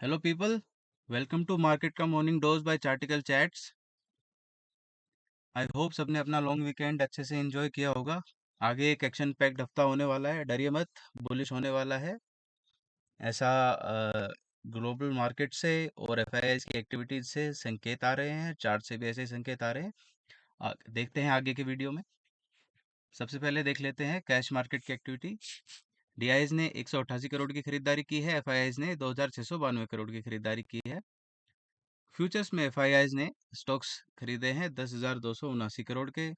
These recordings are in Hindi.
Hello people. Welcome to market का morning dose by Chartical chats. I hope सबने अपना लॉन्ग वीकेंड अच्छे से एंजॉय किया होगा। आगे एक एक्शन पैक्ड हफ्ता होने वाला है, डरिए मत। बुलिश होने वाला है ऐसा ग्लोबल मार्केट से और एफआईआईज की एक्टिविटीज से संकेत आ रहे हैं, चार्ट से भी ऐसे ही संकेत आ रहे हैं। देखते हैं आगे के वीडियो में। सबसे पहले देख लेते हैं कैश मार्केट की एक्टिविटी। डीआईज ने 188 करोड़ की खरीदारी की है, एफआईआईज ने 2692 करोड़ की खरीदारी की है। फ्यूचर्स में एफआईआईज ने स्टॉक्स खरीदे हैं 10,279 करोड़ के।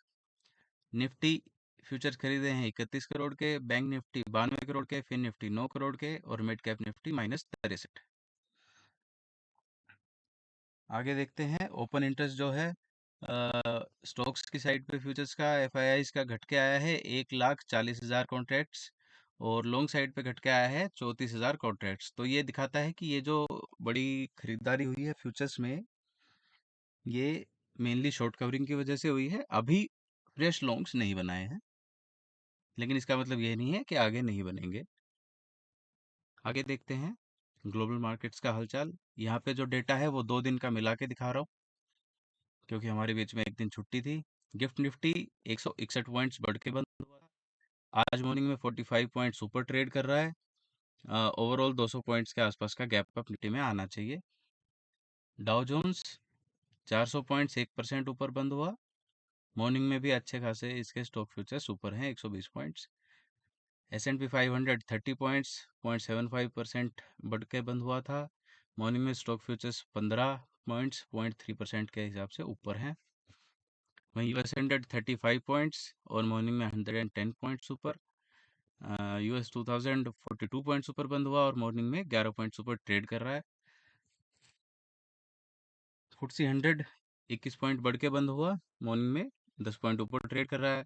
निफ्टी फ्यूचर्स खरीदे हैं 31 करोड़ के। बैंक निफ्टी 92 करोड़ के। फिन निफ्टी 9 करोड़ के। और मिड कैप निफ्टी -63। आगे देखते हैं ओपन इंटरेस्ट जो है स्टॉक्स की साइड पे फ्यूचर्स का एफआईआईज का घट के आया है 1,40,000 कॉन्ट्रैक्ट्स। और लॉन्ग साइड पे घट के आया है 34,000 कॉन्ट्रैक्ट्स। तो ये दिखाता है कि ये जो बड़ी खरीदारी हुई है फ्यूचर्स में, ये मेनली शॉर्ट कवरिंग की वजह से हुई है। अभी फ्रेश लॉन्ग्स नहीं बनाए हैं, लेकिन इसका मतलब ये नहीं है कि आगे नहीं बनेंगे। आगे देखते हैं ग्लोबल मार्केट्स का हालचाल। यहाँ पे जो डेटा है वो 2 दिन का मिला के दिखा रहा हूँ, क्योंकि हमारे बीच में एक दिन छुट्टी थी। गिफ्ट निफ्टी 161 पॉइंट्स बढ़ के बंद हुआ। आज मॉर्निंग में 45 पॉइंट्स ऊपर ट्रेड कर रहा है। ओवरऑल 200 पॉइंट्स के आसपास का गैप अप निफ्टी में आना चाहिए। डाउ जोन्स 400 पॉइंट्स 1% ऊपर बंद हुआ। मॉर्निंग में भी अच्छे खासे इसके स्टॉक फ्यूचर्स ऊपर हैं 120 पॉइंट्स। S&P 500 30 पॉइंट्स 0.75% बढ़ के बंद हुआ था। मॉर्निंग में स्टॉक फ्यूचर्स 15 पॉइंट्स 0.3% के हिसाब से ऊपर हैं। वहीं यूएस 100 35 पॉइंट्स और मॉर्निंग में 110 पॉइंट्स ऊपर। यूएस 2000 42 पॉइंट्स ऊपर बंद हुआ और मॉर्निंग में 11 पॉइंट्स ऊपर ट्रेड कर रहा है। FTSE 100 21 पॉइंट बढ़ के बंद हुआ, मॉर्निंग में 10 पॉइंट ऊपर ट्रेड कर रहा है।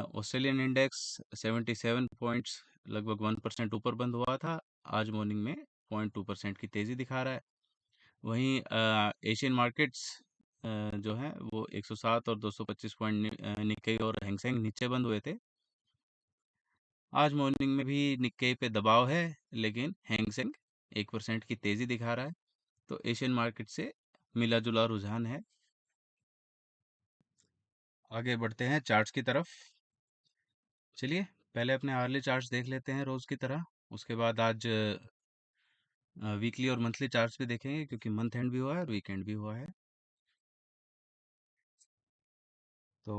ऑस्ट्रेलियन इंडेक्स 77 पॉइंट्स लगभग 1% ऊपर बंद हुआ था। आज मॉर्निंग में 0.2% की तेज़ी दिखा रहा है। वहीं एशियन मार्केट्स जो हैं वो 107 और 225 पॉइंट निक्केई और हैंगसेंग नीचे बंद हुए थे। आज मॉर्निंग में भी निक्केई पे दबाव है, लेकिन हैंगसेंग 1% की तेज़ी दिखा रहा है। तो एशियन मार्केट से मिला जुला रुझान है। आगे बढ़ते हैं चार्ट्स की तरफ। चलिए पहले अपने आर्ली चार्ट्स देख लेते हैं रोज की तरह। उसके बाद आज वीकली और मंथली चार्ट्स भी देखेंगे, क्योंकि मंथ एंड भी हुआ है और वीकेंड भी हुआ है। तो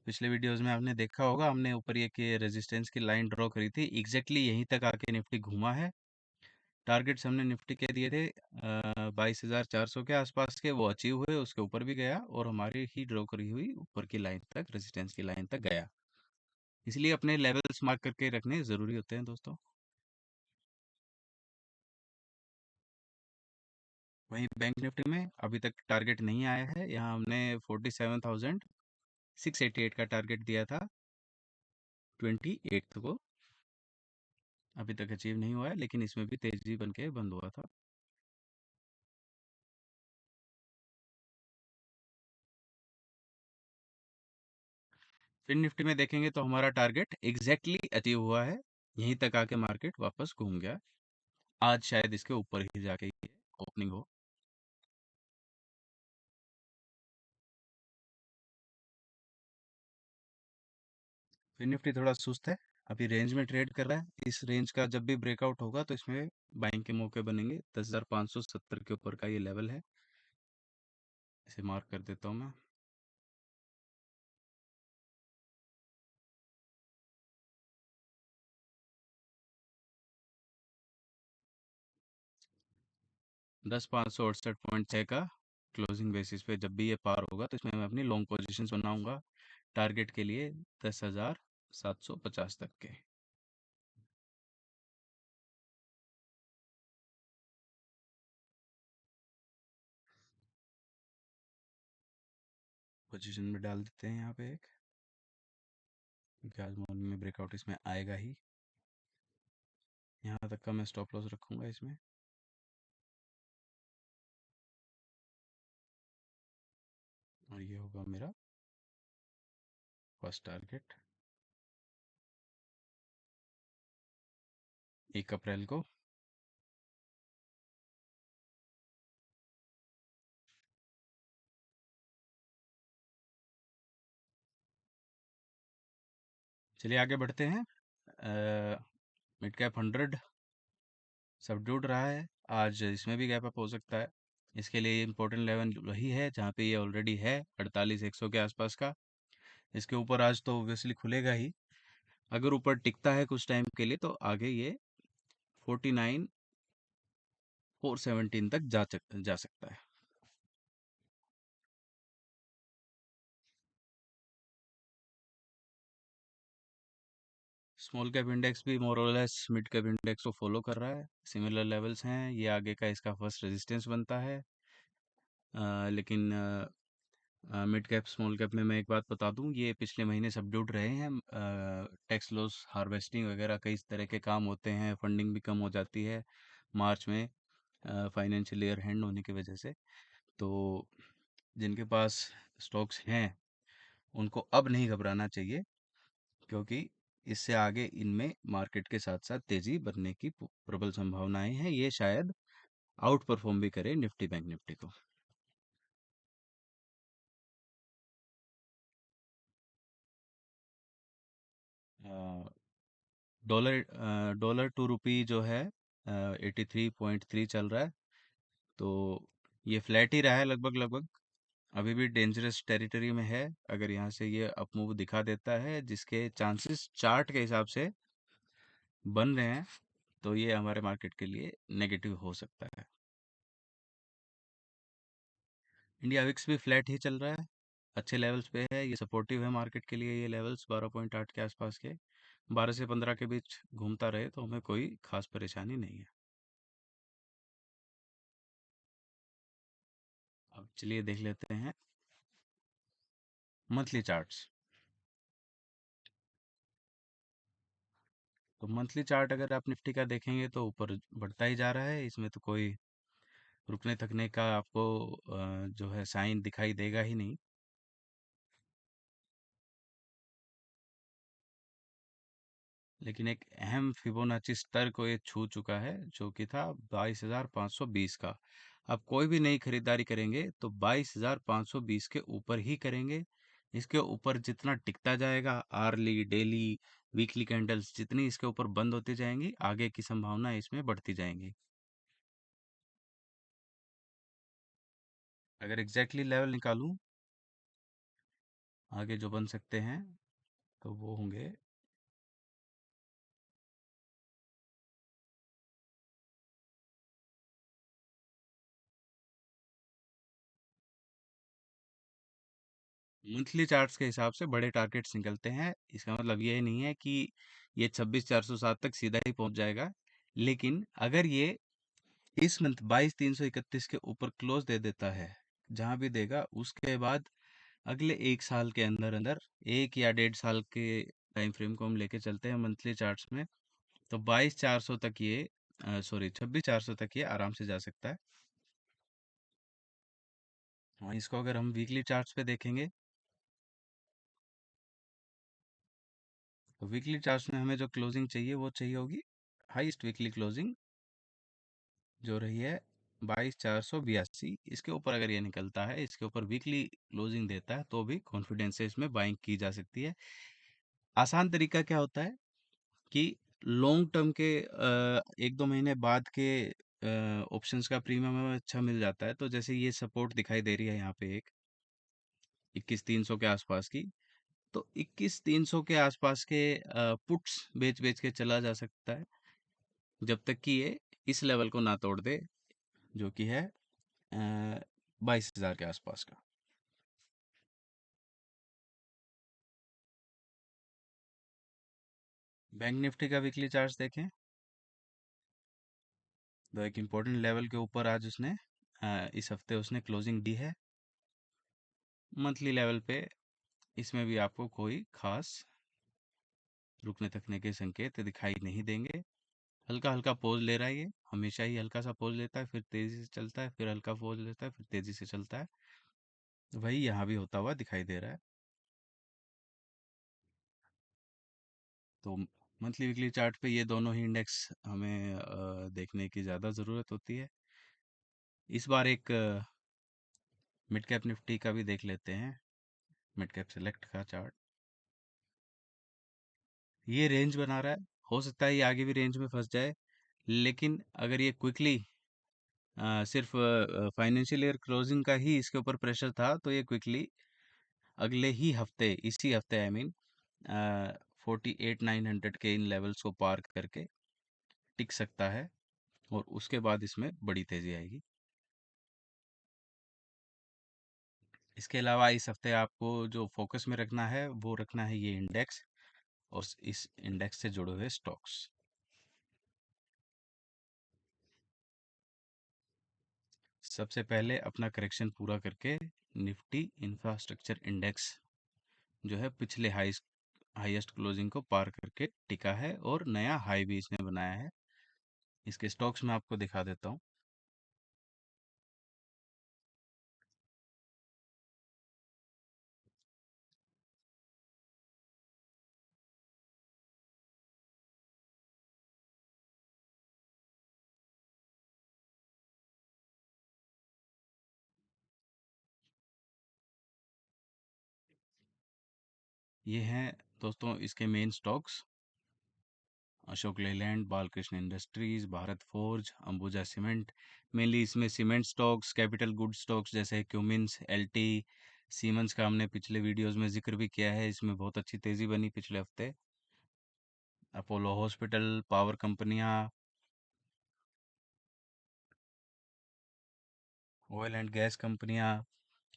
पिछले वीडियोस में आपने देखा होगा, हमने ऊपर ये कि रेजिस्टेंस की लाइन ड्रॉ करी थी, एग्जैक्टली यहीं तक आके निफ्टी घूमा है। टारगेट्स हमने निफ्टी के दिए थे 22,400 के आसपास के, वो अचीव हुए, उसके ऊपर भी गया और हमारी ही ड्रॉ करी हुई ऊपर की लाइन तक, रेजिस्टेंस की लाइन तक गया। इसलिए अपने लेवल्स मार्क करके रखने ज़रूरी होते हैं दोस्तों। वहीं बैंक निफ्टी में अभी तक टारगेट नहीं आया है। यहाँ हमने 47,688 का टारगेट दिया था 28 को, अभी तक अचीव नहीं हुआ है, लेकिन इसमें भी तेजी बन के बंद हुआ था। फिर निफ्टी में देखेंगे तो हमारा टारगेट एग्जैक्टली अचीव हुआ है, यहीं तक आके मार्केट वापस घूम गया। आज शायद इसके ऊपर ही जाके ओपनिंग हो। फिर निफ्टी थोड़ा सुस्त है, अभी रेंज में ट्रेड कर रहा है। इस रेंज का जब भी ब्रेकआउट होगा तो इसमें बाइंग के मौके बनेंगे। 10,570 के ऊपर का ये लेवल है, इसे मार्क कर देता हूँ मैं। 10,568.6 का क्लोजिंग बेसिस पे जब भी ये पार होगा तो इसमें मैं अपनी लॉन्ग पोजीशंस बनाऊंगा टारगेट के लिए 10,750 तक के। पोजीशन में डाल देते हैं यहाँ पे एक, क्योंकि आज मॉर्निंग में ब्रेकआउट इसमें आएगा ही। यहाँ तक का मैं स्टॉप लॉस रखूंगा इसमें। और ये होगा मेरा फर्स्ट टारगेट 1 अप्रैल को। चलिए आगे बढ़ते हैं। मिड कैप 100 सबड्यूड रहा है। आज इसमें भी गैप अप हो सकता है। इसके लिए इम्पोर्टेंट लेवल वही है जहाँ पे ये ऑलरेडी है, 48,100 के आसपास का। इसके ऊपर आज तो ऑब्वियसली खुलेगा ही। अगर ऊपर टिकता है कुछ टाइम के लिए तो आगे ये 49,417 तक जा सकता है। स्मॉल कैप इंडेक्स भी मोर और लेस मिड कैप इंडेक्स को फॉलो कर रहा है। सिमिलर लेवल्स हैं, ये आगे का इसका फर्स्ट रेजिस्टेंस बनता है। लेकिन मिड कैप स्मॉल कैप में मैं एक बात बता दूं, ये पिछले महीने सबड्यूड रहे हैं। टैक्स लॉस हार्वेस्टिंग वगैरह कई तरह के काम होते हैं, फंडिंग भी कम हो जाती है मार्च में, फाइनेंशियल ईयर हैंड होने की वजह से। तो जिनके पास स्टॉक्स हैं उनको अब नहीं घबराना चाहिए, क्योंकि इससे आगे इनमें मार्केट के साथ साथ तेजी बनने की प्रबल संभावनाएं हैं। ये शायद आउट परफॉर्म भी करे निफ्टी बैंक निफ्टी को। डॉलर टू रुपी जो है 83.3 चल रहा है। तो ये फ्लैट ही रहा है लगभग लगभग। अभी भी डेंजरस टेरिटरी में है। अगर यहाँ से ये अपमूव दिखा देता है, जिसके चांसेस चार्ट के हिसाब से बन रहे हैं, तो ये हमारे मार्केट के लिए नेगेटिव हो सकता है। इंडिया विक्स भी फ्लैट ही चल रहा है, अच्छे लेवल्स पे है। ये सपोर्टिव है मार्केट के लिए। ये लेवल्स 12.8 के आसपास के, 12 से 15 के बीच घूमता रहे तो हमें कोई खास परेशानी नहीं है। अब चलिए देख लेते हैं मंथली चार्ट्स। तो मंथली चार्ट अगर आप निफ्टी का देखेंगे तो ऊपर बढ़ता ही जा रहा है। इसमें तो कोई रुकने थकने का आपको जो है साइन दिखाई देगा ही नहीं। लेकिन एक अहम फिबोनाची स्तर को ये छू चुका है, जो कि था 22,520 का। अब कोई भी नई खरीदारी करेंगे तो 22,520 के ऊपर ही करेंगे। इसके ऊपर जितना टिकता जाएगा, आर्ली डेली वीकली कैंडल्स जितनी इसके ऊपर बंद होती जाएंगी, आगे की संभावना इसमें बढ़ती जाएंगी। अगर एग्जैक्टली लेवल निकालूं आगे जो बन सकते हैं, तो वो होंगे मंथली चार्ट्स के हिसाब से बड़े टारगेट्स निकलते हैं। इसका मतलब ये नहीं है कि ये 26,407 तक सीधा ही पहुंच जाएगा। लेकिन अगर ये इस मंथ 22,331 के ऊपर क्लोज दे देता है, जहां भी देगा, उसके बाद अगले एक साल के अंदर अंदर, 1 या 1.5 साल के टाइम फ्रेम को हम लेके चलते हैं मंथली चार्ट्स में, तो 22,400 तक ये, सॉरी 26,400 तक ये आराम से जा सकता है। हाँ, इसको अगर हम वीकली चार्ट्स पे देखेंगे, तो वीकली चार्ट्स में हमें जो क्लोजिंग चाहिए वो चाहिए होगी हाईएस्ट वीकली क्लोजिंग, जो रही है 22,482। इसके ऊपर अगर ये निकलता है, इसके ऊपर वीकली क्लोजिंग देता है, तो भी कॉन्फिडेंस से इसमें बाइंग की जा सकती है। आसान तरीका क्या होता है कि लॉन्ग टर्म के 1-2 महीने बाद के ऑप्शंस का प्रीमियम हमें अच्छा मिल जाता है। तो जैसे ये सपोर्ट दिखाई दे रही है यहाँ पे एक 21,300 के आसपास की, तो 21,300 के आसपास के पुट्स बेच बेच के चला जा सकता है, जब तक कि ये इस लेवल को ना तोड़ दे, जो कि है 22,000 के आसपास का। बैंक निफ्टी का वीकली चार्ट देखें, तो एक इम्पोर्टेंट लेवल के ऊपर आज उसने इस हफ्ते उसने क्लोजिंग दी है। मंथली लेवल पे इसमें भी आपको कोई खास रुकने थकने के संकेत दिखाई नहीं देंगे। हल्का हल्का पोज ले रहा है ये, हमेशा ही हल्का सा पोज लेता है, फिर तेजी से चलता है, फिर हल्का पोज लेता है, फिर तेजी से चलता है। वही यहाँ भी होता हुआ दिखाई दे रहा है। तो मंथली वीकली चार्ट पे ये दोनों ही इंडेक्स हमें देखने की ज़्यादा ज़रूरत होती है। इस बार एक मिड कैप निफ्टी का भी देख लेते हैं, मिड कैप सेलेक्ट का चार्ट। ये रेंज बना रहा है, हो सकता है ये आगे भी रेंज में फंस जाए, लेकिन अगर ये क्विकली सिर्फ फाइनेंशियल ईयर क्लोजिंग का ही इसके ऊपर प्रेशर था, तो ये क्विकली अगले ही हफ्ते, इसी हफ्ते आई मीन 48,900 के इन लेवल्स को पार करके टिक सकता है, और उसके बाद इसमें बड़ी तेजी आएगी। इसके अलावा इस हफ्ते आपको जो फोकस में रखना है वो रखना है ये इंडेक्स, और इस इंडेक्स से जुड़े हुए स्टॉक्स। सबसे पहले अपना करेक्शन पूरा करके निफ्टी इंफ्रास्ट्रक्चर इंडेक्स जो है पिछले हाईएस्ट क्लोजिंग को पार करके टिका है, और नया हाई भी इसने बनाया है। इसके स्टॉक्स मैं आपको दिखा देता हूँ। ये हैं दोस्तों इसके main stocks: Ashok Leyland, Balkrishna industries, Bharat forge, Ambuja cement. Mainly इसमें cement stocks, capital good stocks जैसे क्यूमिंस, एलटी, सीमेंस का हमने पिछले वीडियोस में जिक्र भी किया है, इसमें बहुत अच्छी तेजी बनी पिछले हफ्ते। अपोलो हॉस्पिटल, पावर कंपनियां, ऑयल एंड गैस कंपनियां,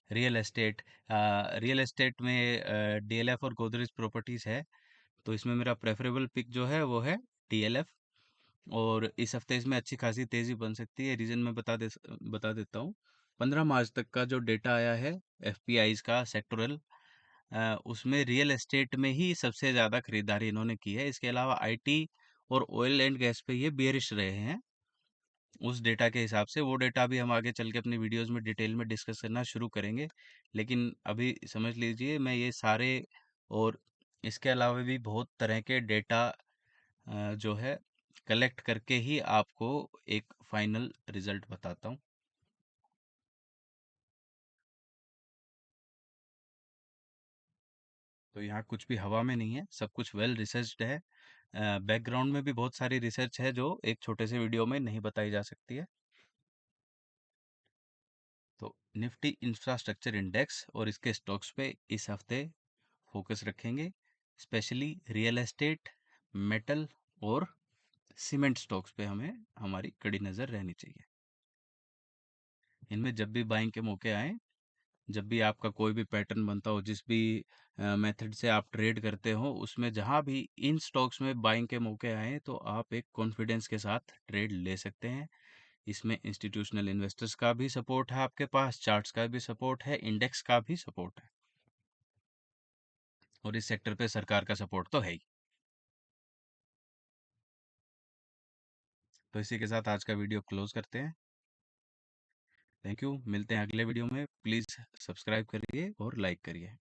रियल एस्टेट में डीएलएफ और गोदरेज प्रॉपर्टीज है, तो इसमें मेरा प्रेफरेबल पिक जो है वो है डीएलएफ। और इस हफ्ते इसमें अच्छी खासी तेजी बन सकती है, रीजन मैं बता देता हूँ। 15 मार्च तक का जो डेटा आया है एफपीआईज का सेक्टोरल, उसमें रियल एस्टेट में ही सबसे ज़्यादा खरीदारी इन्होंने की है। इसके अलावा आईटी और ऑयल एंड गैस पे ये बेरिश रहे हैं उस डेटा के हिसाब से। वो डेटा भी हम आगे चल के अपनी वीडियोस में डिटेल में डिस्कस करना शुरू करेंगे, लेकिन अभी समझ लीजिए मैं ये सारे और इसके अलावा भी बहुत तरह के डेटा जो है कलेक्ट करके ही आपको एक फाइनल रिजल्ट बताता हूँ। तो यहाँ कुछ भी हवा में नहीं है, सब कुछ वेल रिसर्च्ड है। बैकग्राउंड में भी बहुत सारी रिसर्च है जो एक छोटे से वीडियो में नहीं बताई जा सकती है। तो निफ्टी इंफ्रास्ट्रक्चर इंडेक्स और इसके स्टॉक्स पे इस हफ्ते फोकस रखेंगे, स्पेशली रियल एस्टेट, मेटल और सीमेंट स्टॉक्स पे हमें हमारी कड़ी नज़र रहनी चाहिए। इनमें जब भी बाइंग के मौके आए, जब भी आपका कोई भी पैटर्न बनता हो, जिस भी मेथड से आप ट्रेड करते हो, उसमें जहां भी इन स्टॉक्स में बाइंग के मौके आए तो आप एक कॉन्फिडेंस के साथ ट्रेड ले सकते हैं। इसमें इंस्टीट्यूशनल इन्वेस्टर्स का भी सपोर्ट है, आपके पास चार्ट्स का भी सपोर्ट है, इंडेक्स का भी सपोर्ट है, और इस सेक्टर पे सरकार का सपोर्ट तो है ही। तो इसी के साथ आज का वीडियो क्लोज करते हैं। थैंक यू, मिलते हैं अगले वीडियो में। प्लीज़ सब्सक्राइब करिए और लाइक करिए।